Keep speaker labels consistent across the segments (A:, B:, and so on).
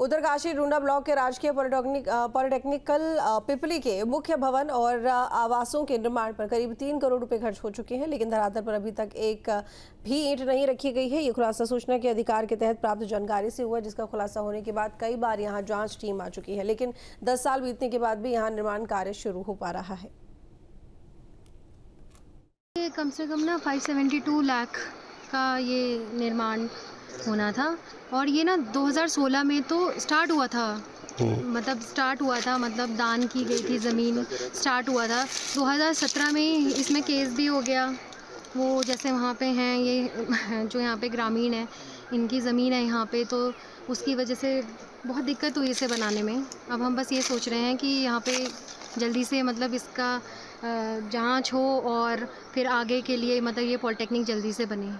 A: Uttarkashi Dunda block के राजकीय polytechnical पिपली के मुख्य भवन और आवासों के निर्माण पर करीब 3 करोड़ रुपए खर्च हो चुके हैं, लेकिन धरातल पर अभी तक एक भी ईंट नहीं रखी गई है। ये खुलासा सूचना के अधिकार के तहत प्राप्त जानकारी से हुआ, जिसका खुलासा होने के बाद कई बार यहां जांच टीम आ चुकी है, लेकिन 10 साल बीतने के बाद भी यहां निर्माण कार्य शुरू हो पा रहा है।
B: कम से कम ना 572 लाख का ये निर्माण होना था और ये ना 2016 में तो स्टार्ट हुआ था। मतलब दान की गई थी ज़मीन, स्टार्ट हुआ था। 2017 में इसमें केस भी हो गया। वो जैसे वहाँ पे हैं ये जो यहाँ पे ग्रामीण है, इनकी ज़मीन है यहाँ पे, तो उसकी वजह से बहुत दिक्कत हुई इसे बनाने में। अब हम बस ये सोच रहे हैं कि यहाँ पे जल्दी से मतलब इसका जांच हो और फिर आगे के लिए मतलब ये पॉलिटेक्निक जल्दी से बने।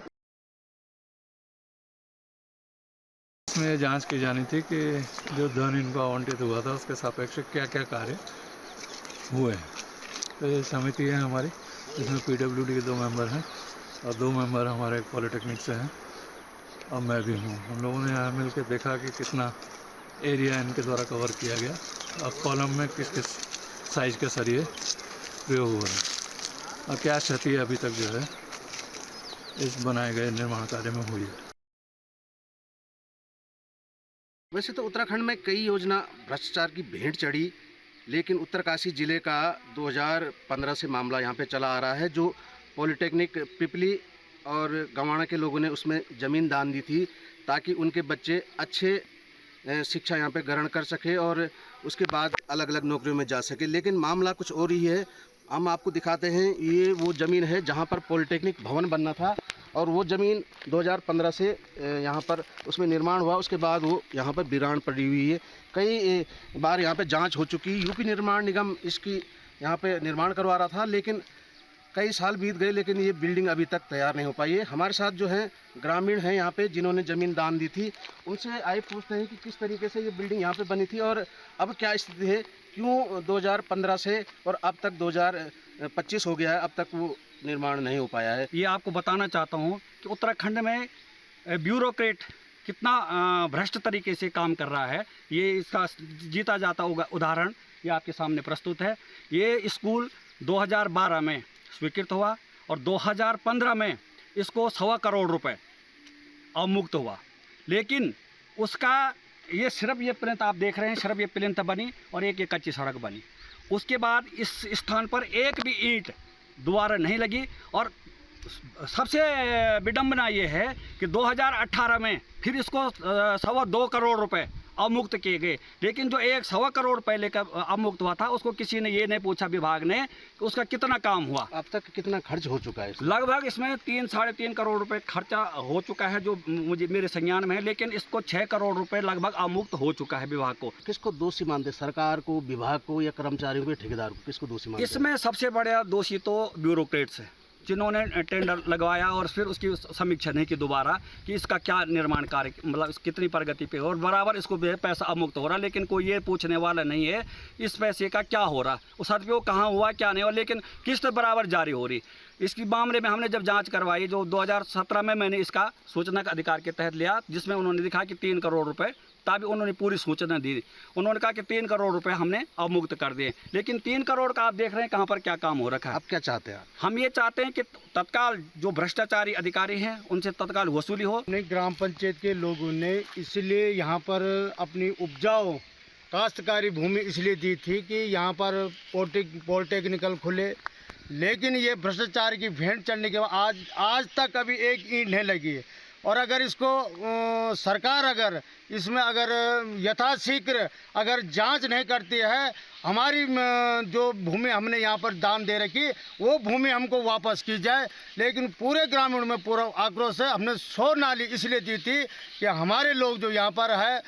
C: इसमें जांच की जानी थी कि जो धन इनको आवंटित हुआ था उसके सापेक्ष क्या क्या कार्य हुए हैं। तो ये समिति है हमारी, इसमें PWD के 2 मेंबर हैं और 2 मेंबर हमारे पॉलिटेक्निक से हैं और मैं भी हूँ। हम लोगों ने यहाँ मिल के देखा कि कितना एरिया इनके द्वारा कवर किया गया और कॉलम में किस किस साइज़ के सरिये प्रयोग हो रहे हैं और क्या क्षति अभी तक जो है इस बनाए गए निर्माण कार्य में हुई है।
D: वैसे तो उत्तराखंड में कई योजना भ्रष्टाचार की भेंट चढ़ी, लेकिन उत्तरकाशी जिले का 2015 से मामला यहाँ पे चला आ रहा है। जो पॉलिटेक्निक पिपली और गवाना के लोगों ने उसमें ज़मीन दान दी थी ताकि उनके बच्चे अच्छे शिक्षा यहाँ पे ग्रहण कर सके और उसके बाद अलग अलग नौकरियों में जा सके। लेकिन मामला कुछ और ही है। हम आपको दिखाते हैं, ये वो ज़मीन है जहाँ पर पॉलिटेक्निक भवन बनना था और वो ज़मीन 2015 से यहाँ पर उसमें निर्माण हुआ। उसके बाद वो यहाँ पर वीरान पड़ी हुई है। कई बार यहाँ पे जांच हो चुकी। यूपी निर्माण निगम इसकी यहाँ पे निर्माण करवा रहा था, लेकिन कई साल बीत गए, लेकिन ये बिल्डिंग अभी तक तैयार नहीं हो पाई है। हमारे साथ जो हैं ग्रामीण हैं यहाँ पे जिन्होंने ज़मीन दान दी थी, उनसे आए पूछते हैं कि किस तरीके से ये बिल्डिंग यहाँ पे बनी थी और अब क्या स्थिति है, क्यों 2015 से और अब तक 2025 हो गया है, अब तक वो निर्माण नहीं हो पाया है।
E: ये आपको बताना चाहता हूँ कि उत्तराखंड में ब्यूरोक्रेट कितना भ्रष्ट तरीके से काम कर रहा है। ये इसका जीता जाता उदाहरण ये आपके सामने प्रस्तुत है। ये स्कूल 2012 में स्वीकृत हुआ और 2015 में इसको 1.25 करोड़ रुपए अवमुक्त हुआ, लेकिन उसका ये सिर्फ ये प्लिंथ आप देख रहे हैं, सिर्फ ये प्लिंथ बनी और एक ये कच्ची सड़क बनी। उसके बाद इस स्थान पर एक भी ईंट दोबारा नहीं लगी। और सबसे विडंबना ये है कि 2018 में फिर इसको 2.25 करोड़ रुपए अवमुक्त किए गए, लेकिन जो 1.25 करोड़ पहले का अवमुक्त हुआ था उसको किसी ने ये नहीं पूछा विभाग ने कि उसका कितना काम हुआ।
D: अब तक कितना खर्च हो चुका है?
E: लगभग इसमें 3-3.5 करोड़ रुपए खर्चा हो चुका है जो मुझे मेरे संज्ञान में है, लेकिन इसको 6 करोड़ रुपए लगभग अवमुक्त हो चुका है विभाग को।
D: किसको दोषी मानते, सरकार को, विभाग को या कर्मचारियों को, ठेकेदार को, किसको दोषी मानते?
E: इसमें सबसे बड़ा दोषी तो ब्यूरोक्रेट्स है जिन्होंने टेंडर लगवाया और फिर उसकी समीक्षा नहीं की दोबारा कि इसका क्या निर्माण कार्य मतलब कितनी प्रगति पे हो, और बराबर इसको पैसा अवमुक्त हो रहा, लेकिन कोई ये पूछने वाला नहीं है इस पैसे का क्या हो रहा, उस सदुपयोग कहाँ हुआ क्या नहीं हुआ, लेकिन किस्त बराबर जारी हो रही। इसकी मामले में हमने जब जांच करवाई, जो 2017 में मैंने इसका सूचना का अधिकार के तहत लिया, जिसमें उन्होंने दिखा कि 3 करोड़ रुपये, तभी उन्होंने पूरी सूचना दी। उन्होंने कहा कि 3 करोड़ रुपए हमने अवमुक्त कर दिए, लेकिन 3 करोड़ का आप देख रहे हैं कहाँ पर क्या काम हो रखा है।
D: आप क्या चाहते हैं?
E: हम ये चाहते हैं कि तत्काल जो भ्रष्टाचारी अधिकारी हैं उनसे तत्काल वसूली हो।
F: ग्राम पंचायत के लोगों ने इसलिए यहाँ पर अपनी उपजाऊ काश्तकारी भूमि इसलिए दी थी कि यहाँ पर पॉलिटेक्निकल खुले, लेकिन ये भ्रष्टाचार की भेंट चढ़ने के बाद आज तक अभी एक ईंट नहीं लगी है। और अगर इसको सरकार अगर इसमें अगर यथाशीघ्र अगर जांच नहीं करती है, हमारी जो भूमि हमने यहाँ पर दान दे रखी वो भूमि हमको वापस की जाए। लेकिन पूरे ग्रामीण में पूरा आक्रोश है। हमने 100 नाली इसलिए दी थी कि हमारे लोग जो यहाँ पर है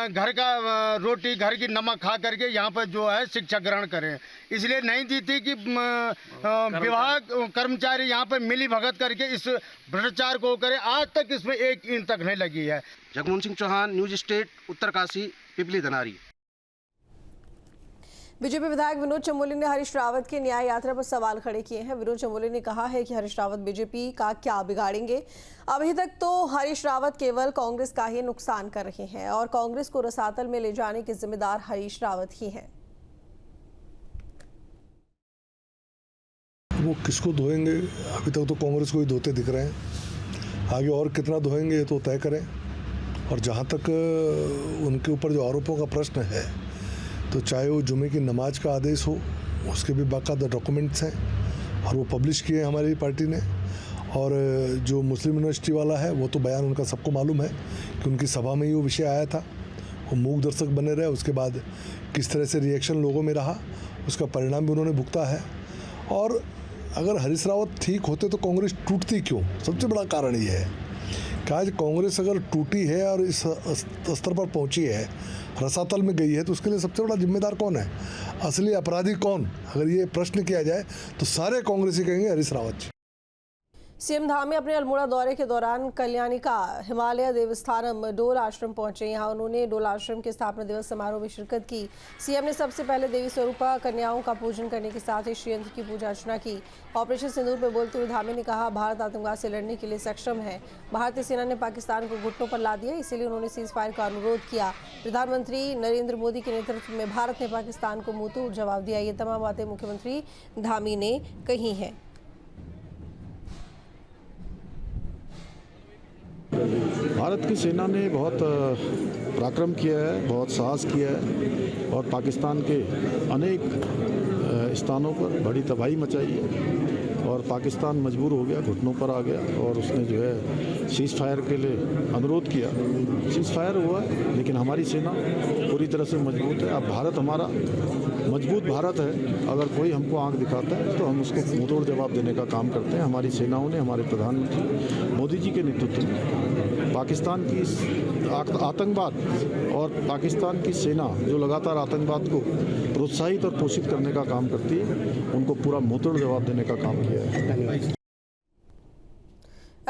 F: घर का रोटी घर की नमक खा करके यहाँ पर जो है शिक्षा ग्रहण करें, इसलिए नहीं दी थी कि विभाग कर्मचारी यहाँ पर मिली भगत करके इस भ्रष्टाचार को करे। आज तक इसमें एक ईंट तक नहीं लगी है।
D: जगमोहन सिंह चौहान, न्यूज़ स्टेट, उत्तरकाशी, पिपली धनारी।
A: बीजेपी विधायक विनोद चमोली ने हरीश रावत की न्याय यात्रा पर सवाल खड़े किए हैं। विनोद चमोली ने कहा है कि हरीश रावत बीजेपी का क्या बिगाड़ेंगे। अभी तक तो हरीश रावत केवल कांग्रेस का ही नुकसान कर रहे हैं और कांग्रेस को रसातल में ले जाने के जिम्मेदार हरीश रावत ही हैं।
G: वो किसको धोएंगे? अभी तक तो कांग्रेस को ही धोते दिख रहे हैं। आगे और कितना धोएंगे ये तो तय करें। और जहाँ तक उनके ऊपर जो आरोपों का प्रश्न है, तो चाहे वो जुमे की नमाज का आदेश हो, उसके भी बाकायदा डॉक्यूमेंट्स हैं और वो पब्लिश किए हैं हमारी पार्टी ने। और जो मुस्लिम यूनिवर्सिटी वाला है, वो तो बयान उनका सबको मालूम है कि उनकी सभा में ही वो विषय आया था। वो मूक दर्शक बने रहे, उसके बाद किस तरह से रिएक्शन लोगों में रहा, उसका परिणाम भी उन्होंने भुगता है। और अगर हरीश रावत ठीक होते तो कांग्रेस टूटती क्यों? सबसे बड़ा कारण ये है कि आज कांग्रेस अगर टूटी है और इस स्तर पर पहुंची है, रसातल में गई है, तो उसके लिए सबसे बड़ा जिम्मेदार कौन है? असली अपराधी कौन? अगर ये प्रश्न किया जाए तो सारे कांग्रेसी कहेंगे हरीश रावत जी।
A: सीएम धाम में अपने अल्मोड़ा दौरे के दौरान कल्याणिका हिमालय देवस्थानम डोल आश्रम पहुंचे। यहां उन्होंने डोल आश्रम के स्थापना दिवस समारोह में शिरकत की। सीएम ने सबसे पहले देवी स्वरूपा कन्याओं का पूजन करने के साथ ही श्रीयंत्र की पूजा अर्चना की। ऑपरेशन सिंदूर में बोलते हुए धामी ने कहा, भारत आतंकवाद से लड़ने के लिए सक्षम है। भारतीय सेना ने पाकिस्तान को घुटनों पर ला दिया, इसीलिए उन्होंने सीज फायर का अनुरोध किया। प्रधानमंत्री नरेंद्र मोदी के नेतृत्व में भारत ने पाकिस्तान को मुंहतोड़ जवाब दिया। ये तमाम बातें मुख्यमंत्री धामी ने कही हैं।
H: भारत की सेना ने बहुत पराक्रम किया है, बहुत साहस किया है और पाकिस्तान के अनेक स्थानों पर बड़ी तबाही मचाई है और पाकिस्तान मजबूर हो गया, घुटनों पर आ गया और उसने जो है सीज फायर के लिए अनुरोध किया। सीज फायर हुआ, लेकिन हमारी सेना पूरी तरह से मजबूत है। अब भारत हमारा मजबूत भारत है। अगर कोई हमको आंख दिखाता है तो हम उसको मुंहतोड़ जवाब देने का काम करते हैं। हमारी सेनाओं ने, हमारे प्रधानमंत्री मोदी जी के नेतृत्व में पाकिस्तान की आतंकवाद और पाकिस्तान की सेना जो लगातार आतंकवाद को प्रोत्साहित और पोषित करने का काम करती है, उनको पूरा मुंहतोड़ जवाब देने का काम किया है। धन्यवाद।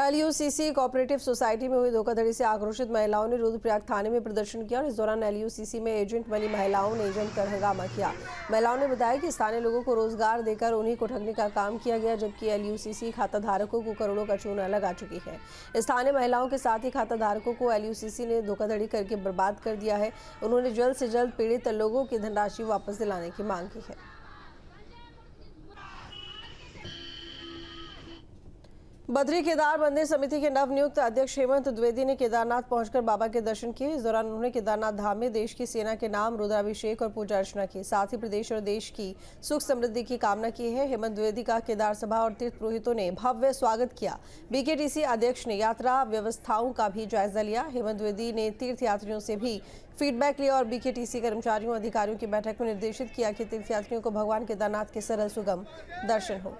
A: एलयूसीसी कोऑपरेटिव सोसाइटी में हुई धोखाधड़ी से आक्रोशित महिलाओं ने रुद्रप्रयाग थाने में प्रदर्शन किया और इस दौरान एलयूसीसी में एजेंट बनी महिलाओं ने जमकर हंगामा किया। महिलाओं ने बताया कि स्थानीय लोगों को रोजगार देकर उन्हीं को ठगने का काम किया गया, जबकि एलयूसीसी खाता धारकों को करोड़ों का चूना लगा चुकी है। स्थानीय महिलाओं के साथ ही खाता धारकों को एलयूसीसी ने धोखाधड़ी करके बर्बाद कर दिया है। उन्होंने जल्द से जल्द पीड़ित लोगों की धनराशि वापस दिलाने की मांग की है। बद्री केदार मंदिर समिति के नवनियुक्त अध्यक्ष हेमंत द्विवेदी ने केदारनाथ पहुंचकर बाबा के दर्शन किए। इस दौरान उन्होंने केदारनाथ धाम में देश की सेना के नाम रुद्राभिषेक और पूजा अर्चना की। साथ ही प्रदेश और देश की सुख समृद्धि की कामना की है। हेमंत द्विवेदी का केदार सभा और तीर्थ पुरोहितों ने भव्य स्वागत किया। बीकेटीसी अध्यक्ष ने यात्रा व्यवस्थाओं का भी जायजा लिया। हेमंत द्विवेदी ने तीर्थ यात्रियों से भी फीडबैक लिया और बीकेटीसी कर्मचारियों अधिकारियों की बैठक में निर्देशित किया कि तीर्थयात्रियों को भगवान केदारनाथ के सरल सुगम दर्शन हो।